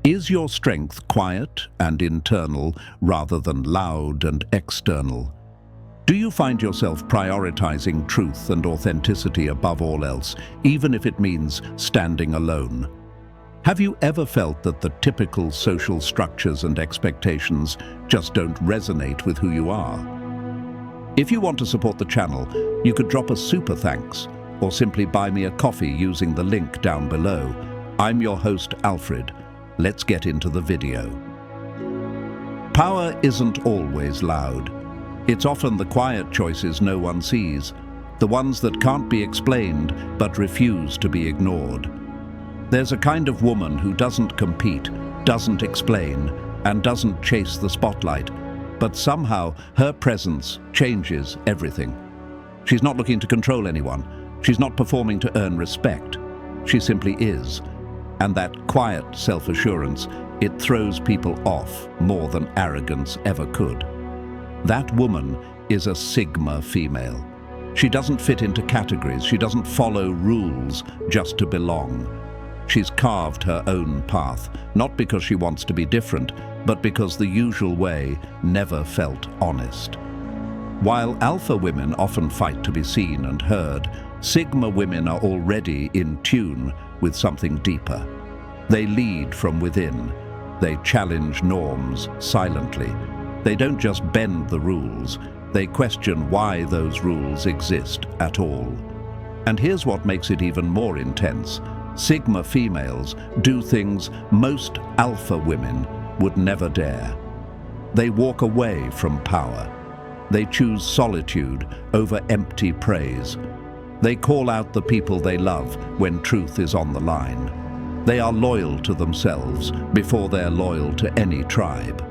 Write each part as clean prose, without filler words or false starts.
Is your strength quiet and internal rather than loud and external? Do you find yourself prioritizing truth and authenticity above all else, even if it means standing alone? Have you ever felt that the typical social structures and expectations just don't resonate with who you are? If you want to support the channel, you could drop a super thanks or simply buy me a coffee using the link down below. I'm your host, Alfred. Let's get into the video. Power isn't always loud. It's often the quiet choices no one sees, the ones that can't be explained but refuse to be ignored. There's a kind of woman who doesn't compete, doesn't explain, and doesn't chase the spotlight, but somehow her presence changes everything. She's not looking to control anyone. She's not performing to earn respect. She simply is. And that quiet self-assurance, it throws people off more than arrogance ever could. That woman is a Sigma female. She doesn't fit into categories. She doesn't follow rules just to belong. She's carved her own path, not because she wants to be different, but because the usual way never felt honest. While alpha women often fight to be seen and heard, Sigma women are already in tune with something deeper. They lead from within. They challenge norms silently. They don't just bend the rules, they question why those rules exist at all. And here's what makes it even more intense. Sigma females do things most alpha women would never dare. They walk away from power. They choose solitude over empty praise. They call out the people they love when truth is on the line. They are loyal to themselves before they're loyal to any tribe.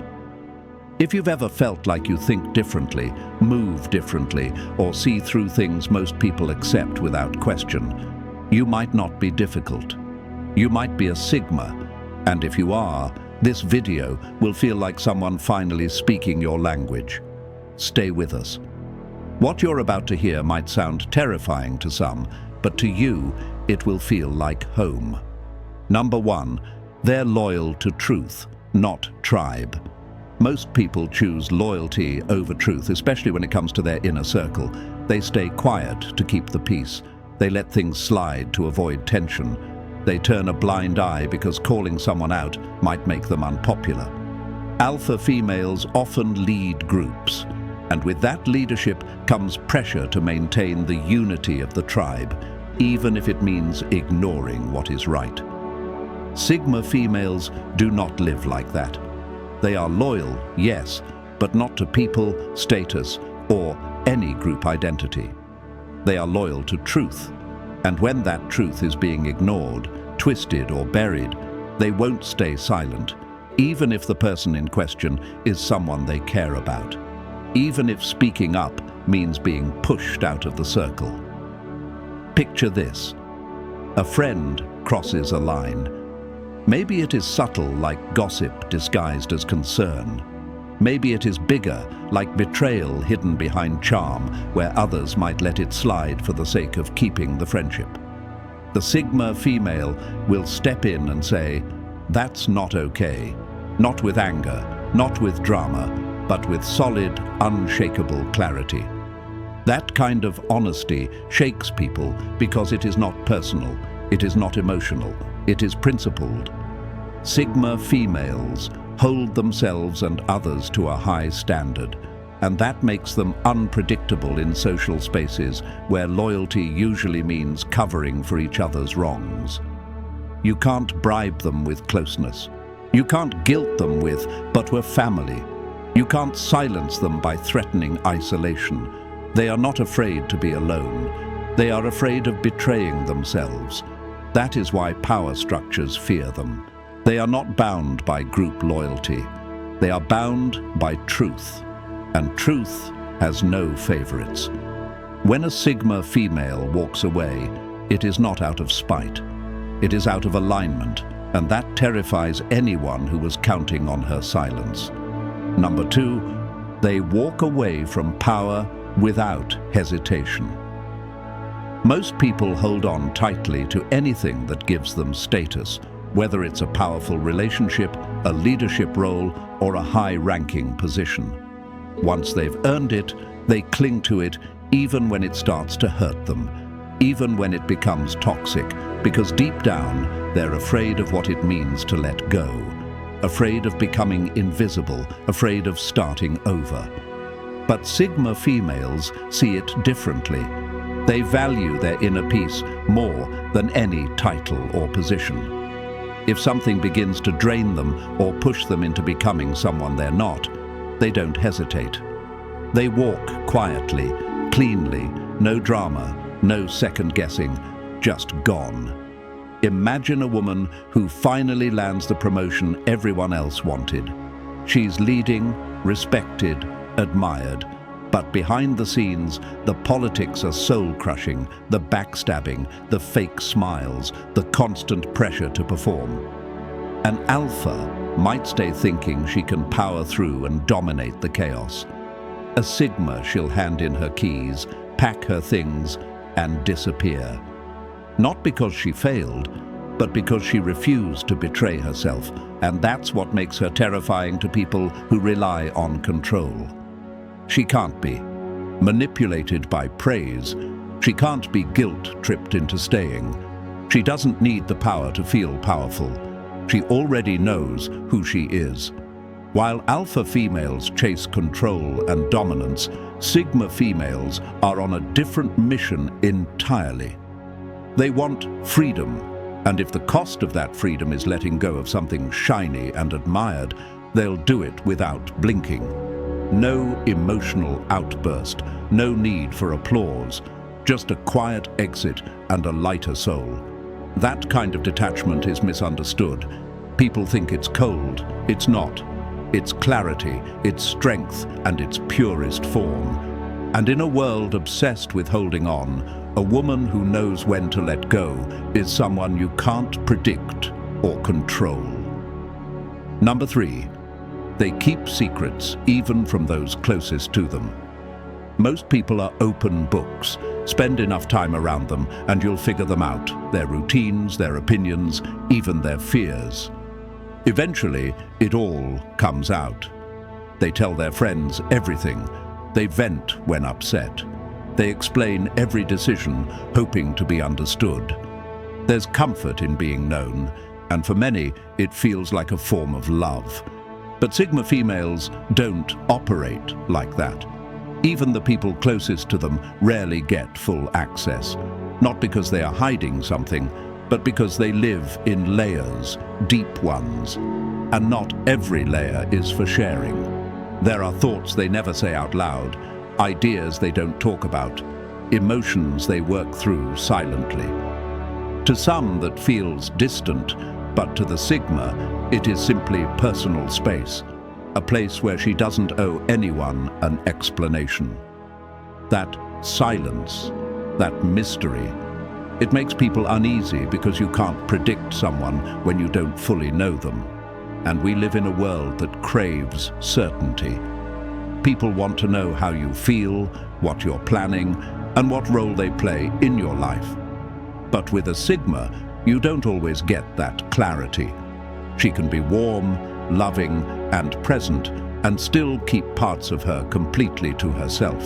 If you've ever felt like you think differently, move differently, or see through things most people accept without question, you might not be difficult. You might be a Sigma, and if you are, this video will feel like someone finally speaking your language. Stay with us. What you're about to hear might sound terrifying to some, but to you, it will feel like home. Number 1, they're loyal to truth, not tribe. Most people choose loyalty over truth, especially when it comes to their inner circle. They stay quiet to keep the peace. They let things slide to avoid tension. They turn a blind eye because calling someone out might make them unpopular. Alpha females often lead groups, and with that leadership comes pressure to maintain the unity of the tribe, even if it means ignoring what is right. Sigma females do not live like that. They are loyal, yes, but not to people, status, or any group identity. They are loyal to truth, and when that truth is being ignored, twisted, or buried, they won't stay silent, even if the person in question is someone they care about, even if speaking up means being pushed out of the circle. Picture this. A friend crosses a line. Maybe it is subtle, like gossip disguised as concern. Maybe it is bigger, like betrayal hidden behind charm, where others might let it slide for the sake of keeping the friendship. The Sigma female will step in and say, "That's not okay." Not with anger, not with drama, but with solid, unshakable clarity. That kind of honesty shakes people because it is not personal, it is not emotional, it is principled. Sigma females hold themselves and others to a high standard, and that makes them unpredictable in social spaces where loyalty usually means covering for each other's wrongs. You can't bribe them with closeness. You can't guilt them with, "But we're family." You can't silence them by threatening isolation. They are not afraid to be alone. They are afraid of betraying themselves. That is why power structures fear them. They are not bound by group loyalty. They are bound by truth, and truth has no favorites. When a Sigma female walks away, it is not out of spite. It is out of alignment, and that terrifies anyone who was counting on her silence. Number 2, they walk away from power without hesitation. Most people hold on tightly to anything that gives them status, whether it's a powerful relationship, a leadership role, or a high-ranking position. Once they've earned it, they cling to it even when it starts to hurt them, even when it becomes toxic, because deep down, they're afraid of what it means to let go, afraid of becoming invisible, afraid of starting over. But Sigma females see it differently. They value their inner peace more than any title or position. If something begins to drain them or push them into becoming someone they're not, they don't hesitate. They walk quietly, cleanly, no drama, no second guessing, just gone. Imagine a woman who finally lands the promotion everyone else wanted. She's leading, respected, admired, but behind the scenes, the politics are soul-crushing, the backstabbing, the fake smiles, the constant pressure to perform. An alpha might stay thinking she can power through and dominate the chaos. A Sigma, she'll hand in her keys, pack her things, and disappear. Not because she failed, but because she refused to betray herself, and that's what makes her terrifying to people who rely on control. She can't be manipulated by praise. She can't be guilt-tripped into staying. She doesn't need the power to feel powerful. She already knows who she is. While alpha females chase control and dominance, Sigma females are on a different mission entirely. They want freedom, and if the cost of that freedom is letting go of something shiny and admired, they'll do it without blinking. No emotional outburst, no need for applause, just a quiet exit and a lighter soul. That kind of detachment is misunderstood. People think it's cold. It's not. It's clarity, it's strength, and its purest form. And in a world obsessed with holding on, a woman who knows when to let go is someone you can't predict or control. Number 3. They keep secrets, even from those closest to them. Most people are open books. Spend enough time around them and you'll figure them out, their routines, their opinions, even their fears. Eventually, it all comes out. They tell their friends everything. They vent when upset. They explain every decision, hoping to be understood. There's comfort in being known, and for many, it feels like a form of love. But Sigma females don't operate like that. Even the people closest to them rarely get full access, not because they are hiding something, but because they live in layers, deep ones. And not every layer is for sharing. There are thoughts they never say out loud, ideas they don't talk about, emotions they work through silently. To some that feels distant, but to the Sigma, it is simply personal space, a place where she doesn't owe anyone an explanation. That silence, that mystery, it makes people uneasy because you can't predict someone when you don't fully know them. And we live in a world that craves certainty. People want to know how you feel, what you're planning, and what role they play in your life. But with a Sigma, you don't always get that clarity. She can be warm, loving, and present, and still keep parts of her completely to herself.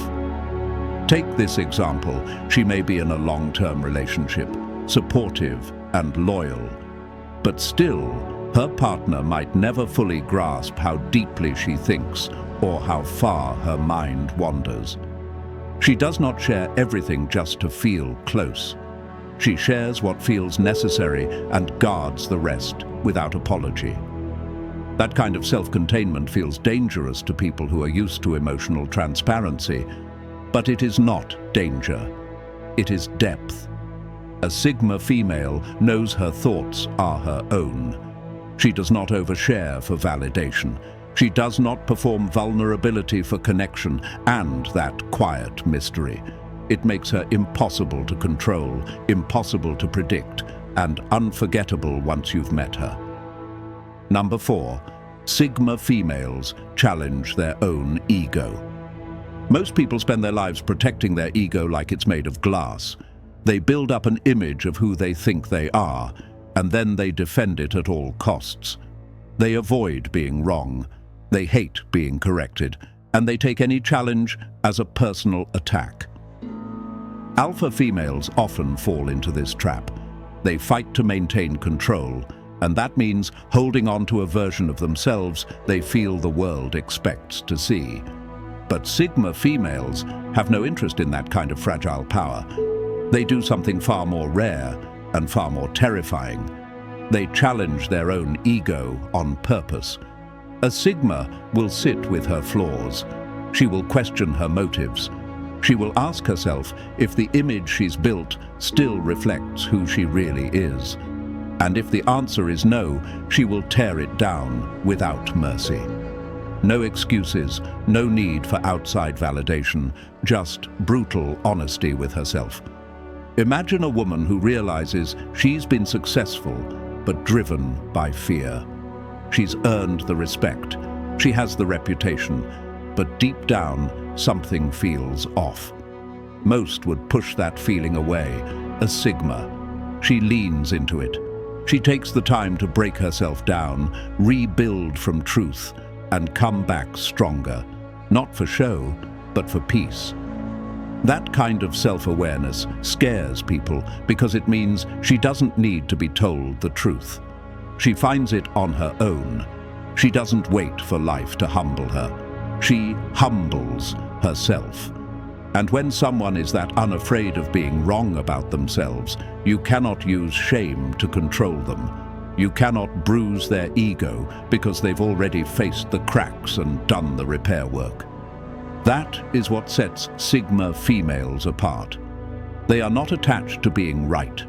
Take this example. She may be in a long-term relationship, supportive and loyal, but still, her partner might never fully grasp how deeply she thinks or how far her mind wanders. She does not share everything just to feel close. She shares what feels necessary and guards the rest without apology. That kind of self-containment feels dangerous to people who are used to emotional transparency, but it is not danger. It is depth. A Sigma female knows her thoughts are her own. She does not overshare for validation. She does not perform vulnerability for connection and that quiet mystery. It makes her impossible to control, impossible to predict, and unforgettable once you've met her. Number 4, Sigma females challenge their own ego. Most people spend their lives protecting their ego like it's made of glass. They build up an image of who they think they are, and then they defend it at all costs. They avoid being wrong, they hate being corrected, and they take any challenge as a personal attack. Alpha females often fall into this trap. They fight to maintain control, and that means holding on to a version of themselves they feel the world expects to see. But Sigma females have no interest in that kind of fragile power. They do something far more rare and far more terrifying. They challenge their own ego on purpose. A Sigma will sit with her flaws. She will question her motives. She will ask herself if the image she's built still reflects who she really is. And if the answer is no, she will tear it down without mercy. No excuses, no need for outside validation, just brutal honesty with herself. Imagine a woman who realizes she's been successful, but driven by fear. She's earned the respect. She has the reputation, but deep down, something feels off. Most would push that feeling away. A Sigma. She leans into it. She takes the time to break herself down, rebuild from truth, and come back stronger. Not for show, but for peace. That kind of self-awareness scares people because it means she doesn't need to be told the truth. She finds it on her own. She doesn't wait for life to humble her. She humbles herself. And when someone is that unafraid of being wrong about themselves, you cannot use shame to control them. You cannot bruise their ego because they've already faced the cracks and done the repair work. That is what sets Sigma females apart. They are not attached to being right.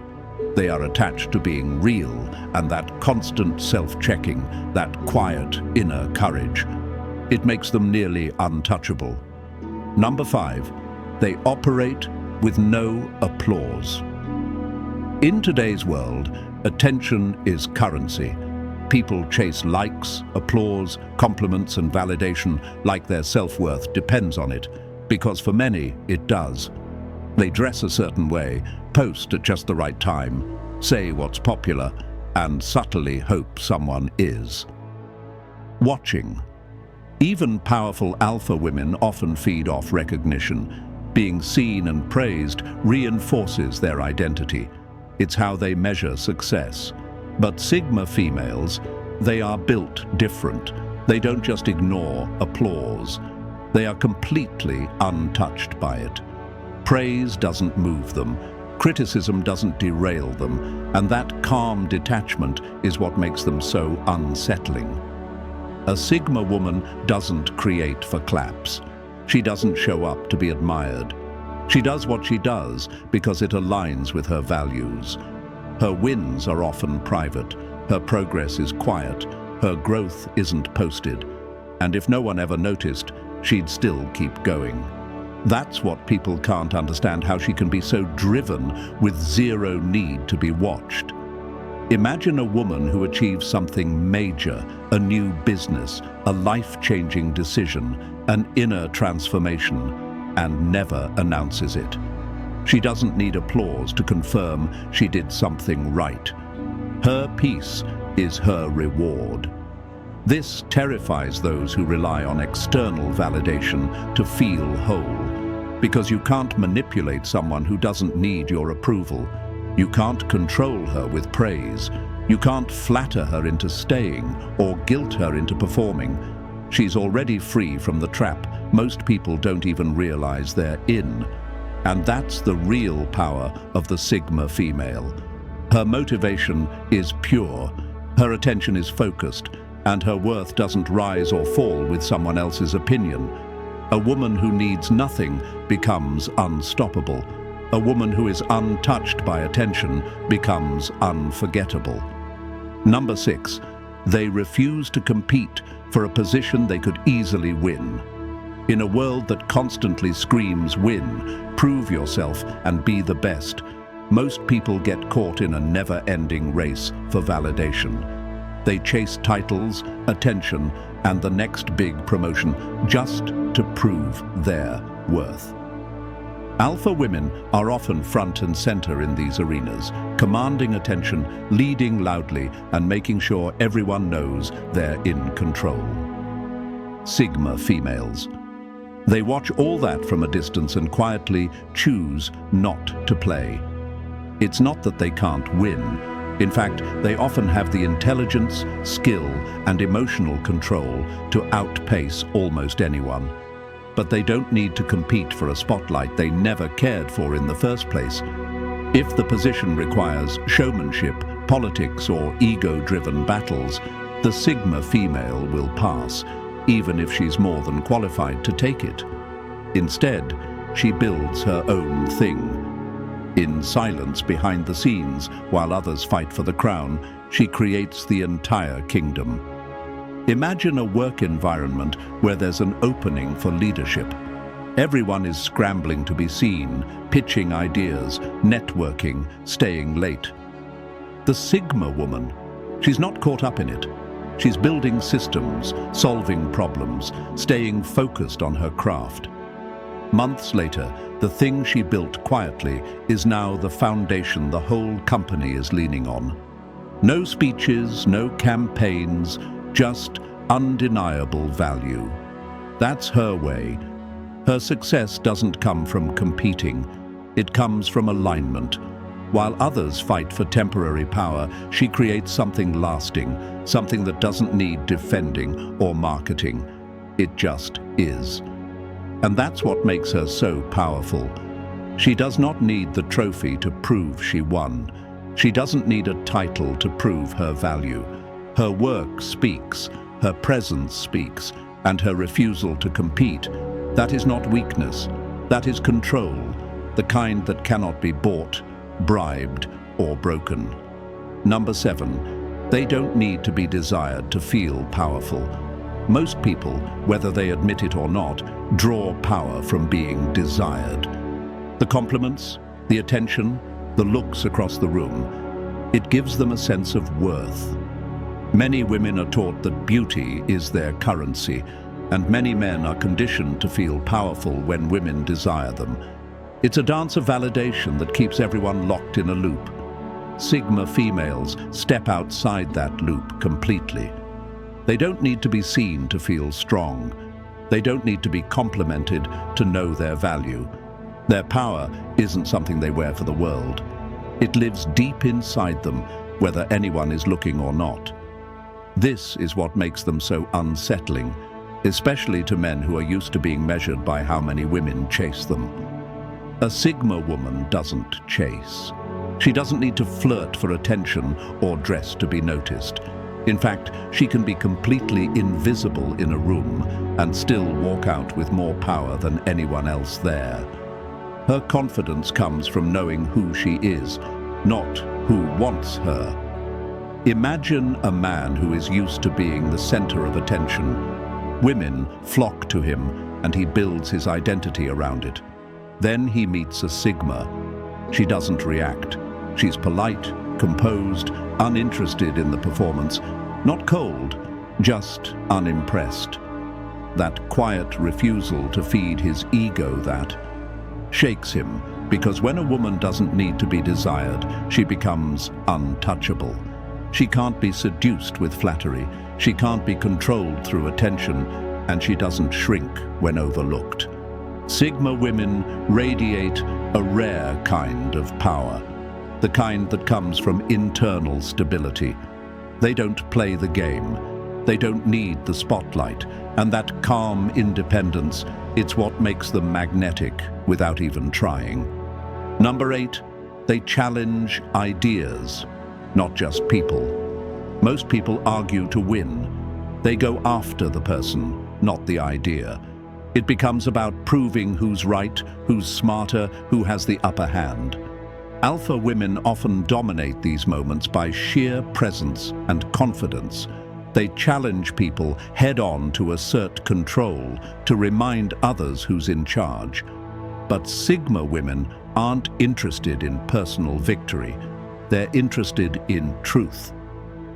They are attached to being real and that constant self-checking, that quiet inner courage. It makes them nearly untouchable. Number 5, they operate with no applause. In today's world, attention is currency. People chase likes, applause, compliments, and validation like their self-worth depends on it, because for many, it does. They dress a certain way, post at just the right time, say what's popular, and subtly hope someone is. Watching. Even powerful alpha women often feed off recognition. Being seen and praised reinforces their identity. It's how they measure success. But Sigma females, they are built different. They don't just ignore applause. They are completely untouched by it. Praise doesn't move them. Criticism doesn't derail them. And that calm detachment is what makes them so unsettling. A Sigma woman doesn't create for claps. She doesn't show up to be admired. She does what she does because it aligns with her values. Her wins are often private. Her progress is quiet. Her growth isn't posted. And if no one ever noticed, she'd still keep going. That's what people can't understand, how she can be so driven with zero need to be watched. Imagine a woman who achieves something major, a new business, a life-changing decision, an inner transformation, and never announces it. She doesn't need applause to confirm she did something right. Her peace is her reward. This terrifies those who rely on external validation to feel whole, because you can't manipulate someone who doesn't need your approval. You can't control her with praise. You can't flatter her into staying or guilt her into performing. She's already free from the trap most people don't even realize they're in. And that's the real power of the Sigma female. Her motivation is pure, her attention is focused, and her worth doesn't rise or fall with someone else's opinion. A woman who needs nothing becomes unstoppable. A woman who is untouched by attention becomes unforgettable. Number 6, they refuse to compete for a position they could easily win. In a world that constantly screams win, prove yourself and be the best, most people get caught in a never-ending race for validation. They chase titles, attention, and the next big promotion just to prove their worth. Alpha women are often front and center in these arenas, commanding attention, leading loudly, and making sure everyone knows they're in control. Sigma females. They watch all that from a distance and quietly choose not to play. It's not that they can't win. In fact, they often have the intelligence, skill, and emotional control to outpace almost anyone. But they don't need to compete for a spotlight they never cared for in the first place. If the position requires showmanship, politics, or ego-driven battles, the Sigma female will pass, even if she's more than qualified to take it. Instead, she builds her own thing. In silence behind the scenes, while others fight for the crown, she creates the entire kingdom. Imagine a work environment where there's an opening for leadership. Everyone is scrambling to be seen, pitching ideas, networking, staying late. The Sigma woman, she's not caught up in it. She's building systems, solving problems, staying focused on her craft. Months later, the thing she built quietly is now the foundation the whole company is leaning on. No speeches, no campaigns, just undeniable value. That's her way. Her success doesn't come from competing. It comes from alignment. While others fight for temporary power, she creates something lasting, something that doesn't need defending or marketing. It just is. And that's what makes her so powerful. She does not need the trophy to prove she won. She doesn't need a title to prove her value. Her work speaks, her presence speaks, and her refusal to compete. That is not weakness. That is control, the kind that cannot be bought, bribed, or broken. Number 7, they don't need to be desired to feel powerful. Most people, whether they admit it or not, draw power from being desired. The compliments, the attention, the looks across the room, it gives them a sense of worth. Many women are taught that beauty is their currency, and many men are conditioned to feel powerful when women desire them. It's a dance of validation that keeps everyone locked in a loop. Sigma females step outside that loop completely. They don't need to be seen to feel strong. They don't need to be complimented to know their value. Their power isn't something they wear for the world. It lives deep inside them, whether anyone is looking or not. This is what makes them so unsettling, especially to men who are used to being measured by how many women chase them. A Sigma woman doesn't chase. She doesn't need to flirt for attention or dress to be noticed. In fact, she can be completely invisible in a room and still walk out with more power than anyone else there. Her confidence comes from knowing who she is, not who wants her. Imagine a man who is used to being the center of attention. Women flock to him and he builds his identity around it. Then he meets a Sigma. She doesn't react. She's polite, composed, uninterested in the performance, not cold, just unimpressed. That quiet refusal to feed his ego that shakes him, because when a woman doesn't need to be desired, she becomes untouchable. She can't be seduced with flattery, she can't be controlled through attention, and she doesn't shrink when overlooked. Sigma women radiate a rare kind of power, the kind that comes from internal stability. They don't play the game. They don't need the spotlight, and that calm independence, it's what makes them magnetic without even trying. Number 8, they challenge ideas, not just people. Most people argue to win. They go after the person, not the idea. It becomes about proving who's right, who's smarter, who has the upper hand. Alpha women often dominate these moments by sheer presence and confidence. They challenge people head-on to assert control, to remind others who's in charge. But Sigma women aren't interested in personal victory. They're interested in truth.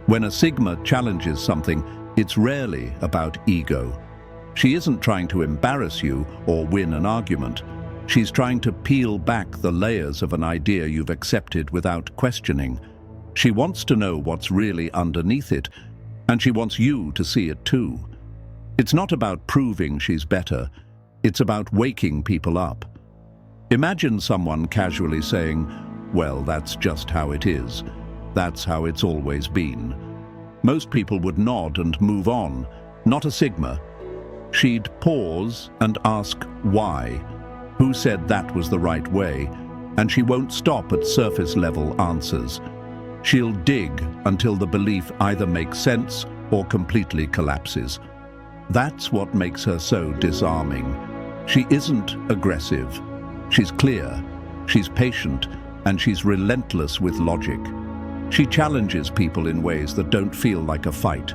When a Sigma challenges something, it's rarely about ego. She isn't trying to embarrass you or win an argument. She's trying to peel back the layers of an idea you've accepted without questioning. She wants to know what's really underneath it, and she wants you to see it too. It's not about proving she's better, it's about waking people up. Imagine someone casually saying, "Well, that's just how it is. That's how it's always been." Most people would nod and move on, not a Sigma. She'd pause and ask why, who said that was the right way, and she won't stop at surface-level answers. She'll dig until the belief either makes sense or completely collapses. That's what makes her so disarming. She isn't aggressive. She's clear, she's patient, and she's relentless with logic. She challenges people in ways that don't feel like a fight,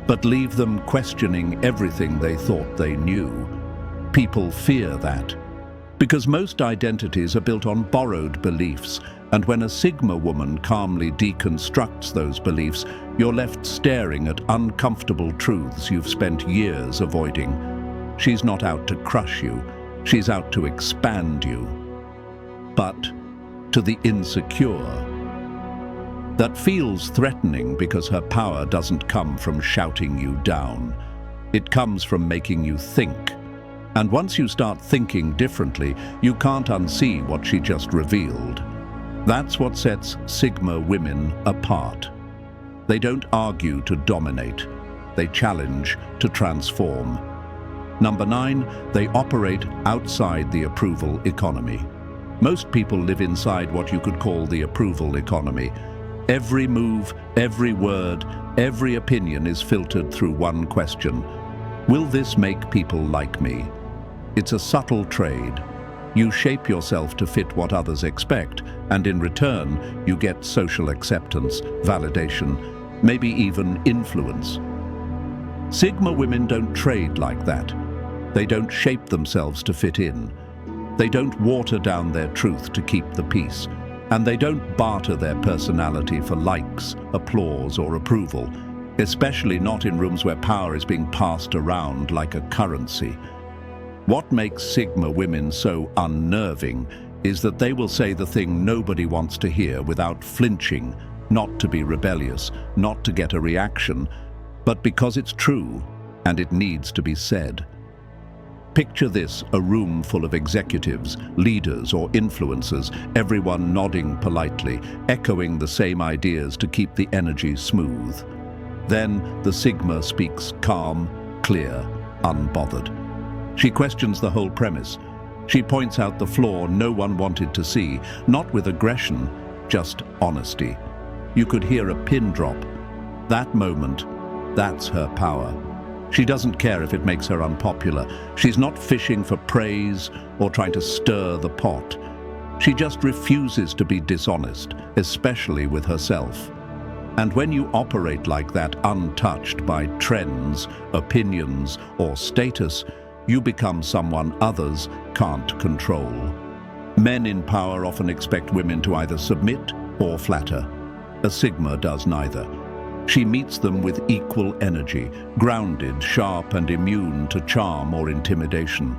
but leave them questioning everything they thought they knew. People fear that, because most identities are built on borrowed beliefs, and when a Sigma woman calmly deconstructs those beliefs, you're left staring at uncomfortable truths you've spent years avoiding. She's not out to crush you, she's out to expand you. But to the insecure, that feels threatening because her power doesn't come from shouting you down. It comes from making you think. And once you start thinking differently, you can't unsee what she just revealed. That's what sets Sigma women apart. They don't argue to dominate. They challenge to transform. Number 9, they operate outside the approval economy. Most people live inside what you could call the approval economy. Every move, every word, every opinion is filtered through one question. Will this make people like me? It's a subtle trade. You shape yourself to fit what others expect, and in return, you get social acceptance, validation, maybe even influence. Sigma women don't trade like that. They don't shape themselves to fit in. They don't water down their truth to keep the peace. And they don't barter their personality for likes, applause, or approval, especially not in rooms where power is being passed around like a currency. What makes Sigma women so unnerving is that they will say the thing nobody wants to hear without flinching, not to be rebellious, not to get a reaction, but because it's true and it needs to be said. Picture this, a room full of executives, leaders or influencers, everyone nodding politely, echoing the same ideas to keep the energy smooth. Then the Sigma speaks calm, clear, unbothered. She questions the whole premise. She points out the flaw no one wanted to see, not with aggression, just honesty. You could hear a pin drop. That moment, that's her power. She doesn't care if it makes her unpopular. She's not fishing for praise or trying to stir the pot. She just refuses to be dishonest, especially with herself. And when you operate like that, untouched by trends, opinions, or status, you become someone others can't control. Men in power often expect women to either submit or flatter. A Sigma does neither. She meets them with equal energy, grounded, sharp, and immune to charm or intimidation.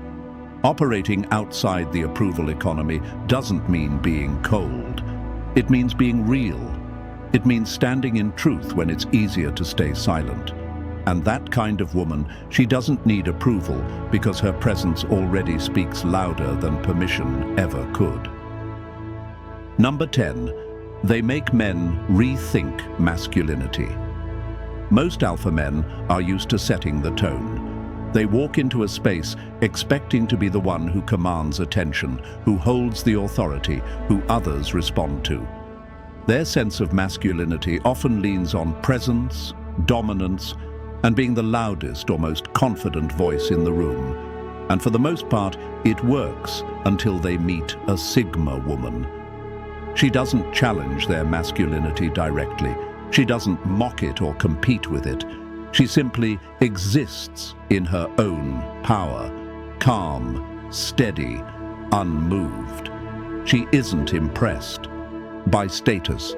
Operating outside the approval economy doesn't mean being cold. It means being real. It means standing in truth when it's easier to stay silent. And that kind of woman, she doesn't need approval because her presence already speaks louder than permission ever could. Number 10. They make men rethink masculinity. Most alpha men are used to setting the tone. They walk into a space expecting to be the one who commands attention, who holds the authority, who others respond to. Their sense of masculinity often leans on presence, dominance, and being the loudest or most confident voice in the room. And for the most part, it works until they meet a Sigma woman. She doesn't challenge their masculinity directly. She doesn't mock it or compete with it. She simply exists in her own power, calm, steady, unmoved. She isn't impressed by status.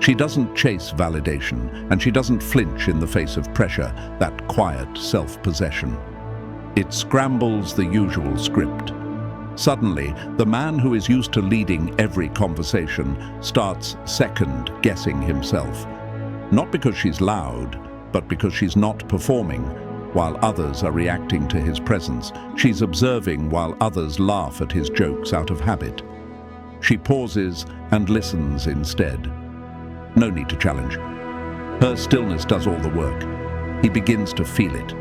She doesn't chase validation, and she doesn't flinch in the face of pressure, that quiet self-possession. It scrambles the usual script. Suddenly, the man who is used to leading every conversation starts second-guessing himself. Not because she's loud, but because she's not performing. While others are reacting to his presence, she's observing while others laugh at his jokes out of habit. She pauses and listens instead. No need to challenge. Her stillness does all the work. He begins to feel it.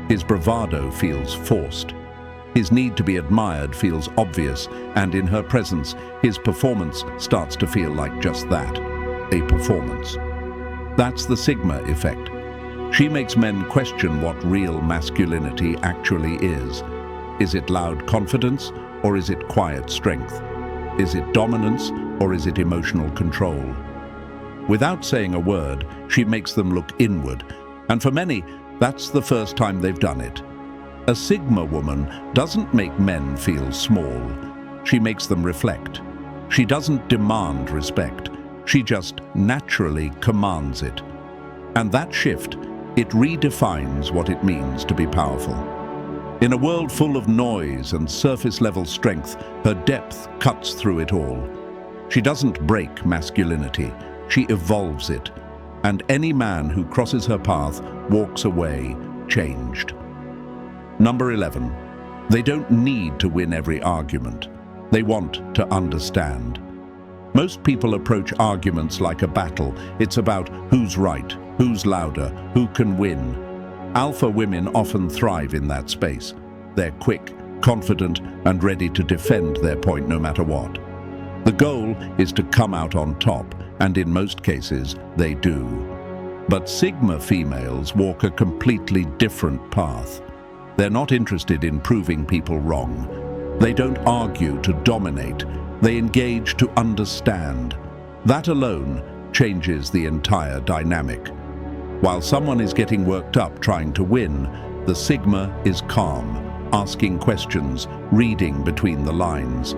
His bravado feels forced. His need to be admired feels obvious, and in her presence, his performance starts to feel like just that, a performance. That's the Sigma effect. She makes men question what real masculinity actually is. Is it loud confidence, or is it quiet strength? Is it dominance, or is it emotional control? Without saying a word, she makes them look inward, and for many, that's the first time they've done it. A Sigma woman doesn't make men feel small. She makes them reflect. She doesn't demand respect. She just naturally commands it. And that shift, it redefines what it means to be powerful. In a world full of noise and surface-level strength, her depth cuts through it all. She doesn't break masculinity. She evolves it. And any man who crosses her path walks away changed. Number 11. They don't need to win every argument. They want to understand. Most people approach arguments like a battle. It's about who's right, who's louder, who can win. Alpha women often thrive in that space. They're quick, confident, and ready to defend their point no matter what. The goal is to come out on top, and in most cases, they do. But Sigma females walk a completely different path. They're not interested in proving people wrong. They don't argue to dominate. They engage to understand. That alone changes the entire dynamic. While someone is getting worked up trying to win, the Sigma is calm, asking questions, reading between the lines.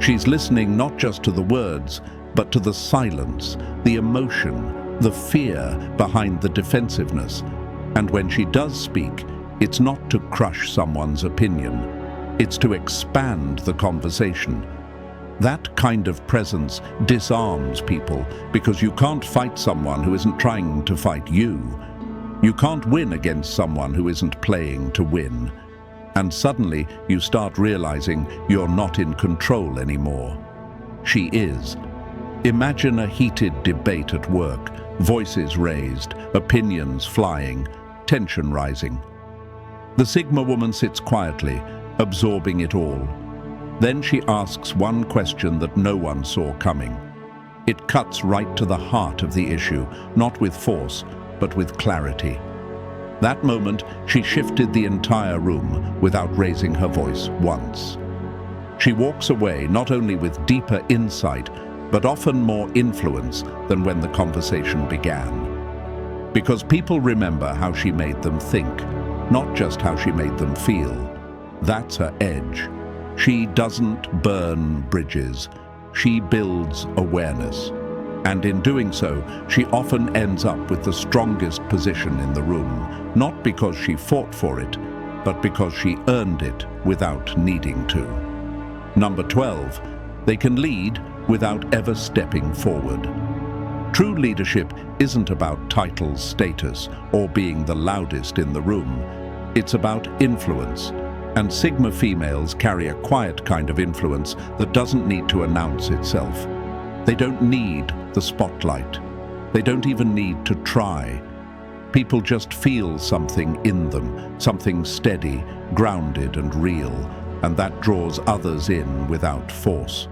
She's listening not just to the words, but to the silence, the emotion, the fear behind the defensiveness. And when she does speak, it's not to crush someone's opinion. It's to expand the conversation. That kind of presence disarms people because you can't fight someone who isn't trying to fight you. You can't win against someone who isn't playing to win. And suddenly you start realizing you're not in control anymore. She is. Imagine a heated debate at work, voices raised, opinions flying, tension rising. The Sigma woman sits quietly, absorbing it all. Then she asks one question that no one saw coming. It cuts right to the heart of the issue, not with force, but with clarity. That moment, she shifted the entire room without raising her voice once. She walks away not only with deeper insight, but often more influence than when the conversation began. Because people remember how she made them think, not just how she made them feel. That's her edge. She doesn't burn bridges. She builds awareness. And in doing so, she often ends up with the strongest position in the room, not because she fought for it, but because she earned it without needing to. Number 12, they can lead without ever stepping forward. True leadership isn't about titles, status, or being the loudest in the room. It's about influence. And Sigma females carry a quiet kind of influence that doesn't need to announce itself. They don't need the spotlight. They don't even need to try. People just feel something in them, something steady, grounded and real, and that draws others in without force.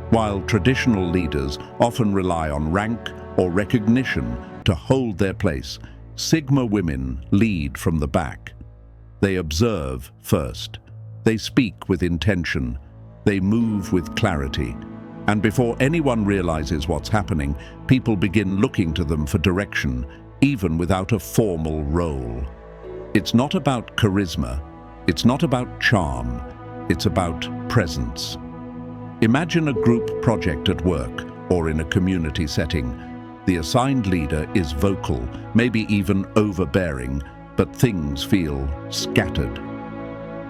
While traditional leaders often rely on rank or recognition to hold their place, Sigma women lead from the back. They observe first. They speak with intention. They move with clarity. And before anyone realizes what's happening, people begin looking to them for direction, even without a formal role. It's not about charisma. It's not about charm. It's about presence. Imagine a group project at work or in a community setting. The assigned leader is vocal, maybe even overbearing, but things feel scattered.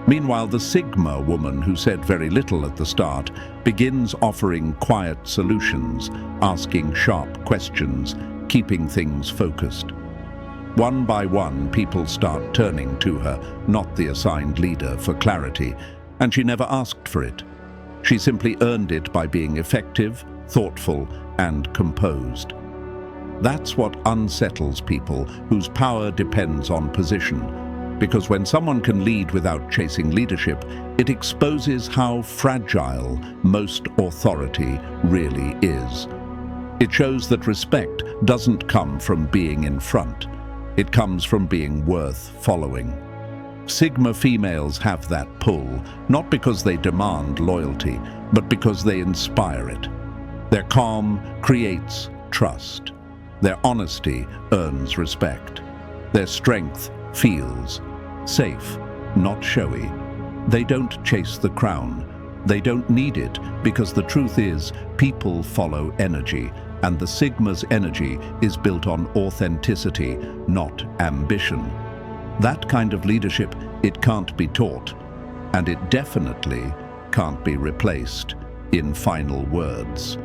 Meanwhile, the Sigma woman, who said very little at the start, begins offering quiet solutions, asking sharp questions, keeping things focused. One by one, people start turning to her, not the assigned leader, for clarity, and she never asked for it. She simply earned it by being effective, thoughtful, and composed. That's what unsettles people whose power depends on position. Because when someone can lead without chasing leadership, it exposes how fragile most authority really is. It shows that respect doesn't come from being in front. It comes from being worth following. Sigma females have that pull, not because they demand loyalty, but because they inspire it. Their calm creates trust. Their honesty earns respect. Their strength feels safe, not showy. They don't chase the crown. They don't need it, because the truth is, people follow energy, and the Sigma's energy is built on authenticity, not ambition. That kind of leadership, it can't be taught, and it definitely can't be replaced in final words.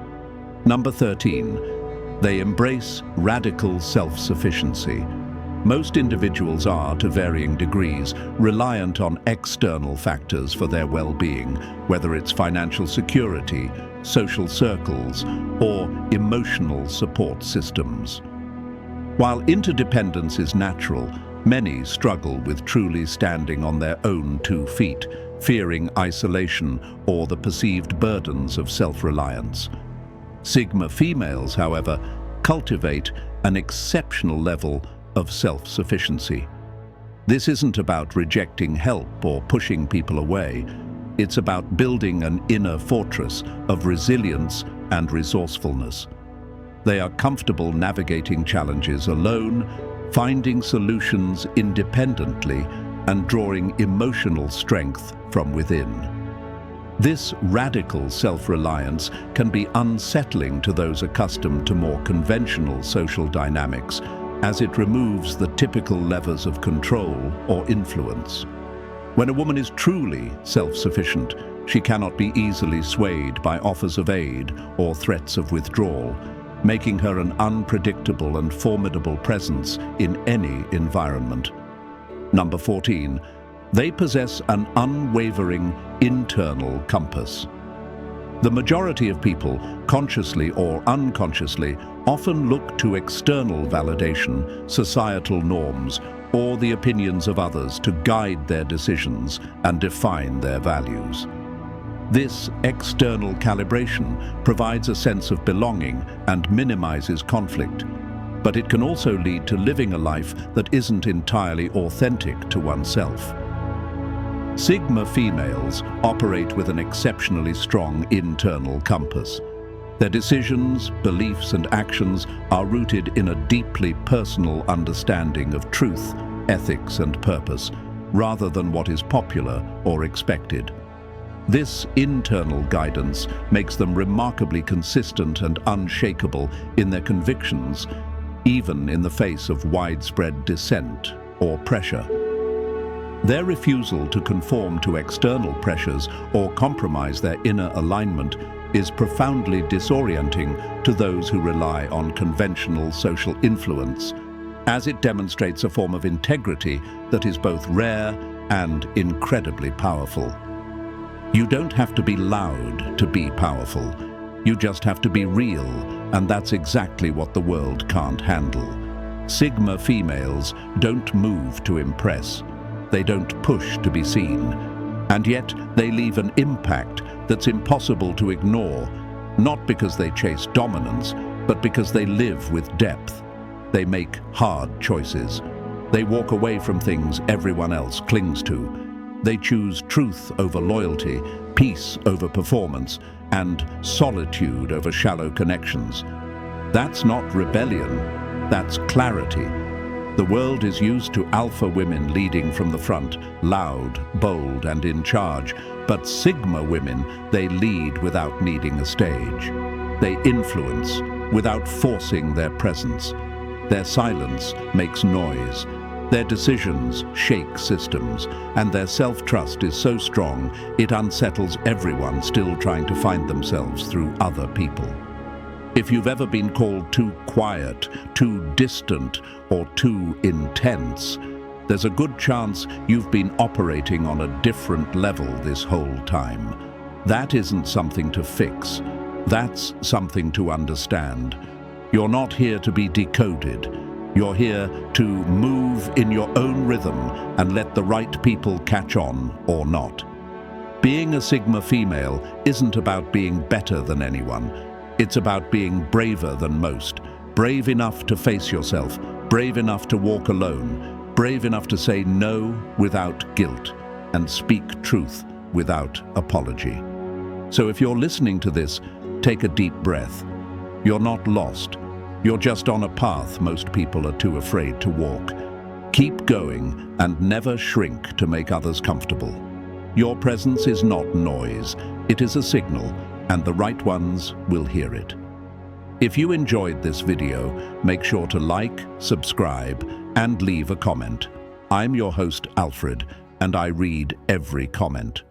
Number 13, they embrace radical self-sufficiency. Most individuals are, to varying degrees, reliant on external factors for their well-being, whether it's financial security, social circles, or emotional support systems. While interdependence is natural, many struggle with truly standing on their own 2 feet, fearing isolation or the perceived burdens of self-reliance. Sigma females, however, cultivate an exceptional level of self-sufficiency. This isn't about rejecting help or pushing people away. It's about building an inner fortress of resilience and resourcefulness. They are comfortable navigating challenges alone, finding solutions independently, and drawing emotional strength from within. This radical self-reliance can be unsettling to those accustomed to more conventional social dynamics, as it removes the typical levers of control or influence. When a woman is truly self-sufficient, she cannot be easily swayed by offers of aid or threats of withdrawal, making her an unpredictable and formidable presence in any environment. Number 14, they possess an unwavering internal compass. The majority of people, consciously or unconsciously, often look to external validation, societal norms, or the opinions of others to guide their decisions and define their values. This external calibration provides a sense of belonging and minimizes conflict, but it can also lead to living a life that isn't entirely authentic to oneself. Sigma females operate with an exceptionally strong internal compass. Their decisions, beliefs, and actions are rooted in a deeply personal understanding of truth, ethics, and purpose, rather than what is popular or expected. This internal guidance makes them remarkably consistent and unshakable in their convictions, even in the face of widespread dissent or pressure. Their refusal to conform to external pressures or compromise their inner alignment is profoundly disorienting to those who rely on conventional social influence, as it demonstrates a form of integrity that is both rare and incredibly powerful. You don't have to be loud to be powerful. You just have to be real, and that's exactly what the world can't handle. Sigma females don't move to impress. They don't push to be seen. And yet they leave an impact that's impossible to ignore, not because they chase dominance, but because they live with depth. They make hard choices. They walk away from things everyone else clings to. They choose truth over loyalty, peace over performance, and solitude over shallow connections. That's not rebellion, that's clarity. The world is used to alpha women leading from the front, loud, bold, and in charge. But Sigma women, they lead without needing a stage. They influence without forcing their presence. Their silence makes noise. Their decisions shake systems, and their self-trust is so strong it unsettles everyone still trying to find themselves through other people. If you've ever been called too quiet, too distant, or too intense, there's a good chance you've been operating on a different level this whole time. That isn't something to fix. That's something to understand. You're not here to be decoded. You're here to move in your own rhythm and let the right people catch on or not. Being a Sigma female isn't about being better than anyone. It's about being braver than most. Brave enough to face yourself, brave enough to walk alone, brave enough to say no without guilt, and speak truth without apology. So if you're listening to this, take a deep breath. You're not lost. You're just on a path most people are too afraid to walk. Keep going and never shrink to make others comfortable. Your presence is not noise, it is a signal, and the right ones will hear it. If you enjoyed this video, make sure to like, subscribe, and leave a comment. I'm your host, Alfred, and I read every comment.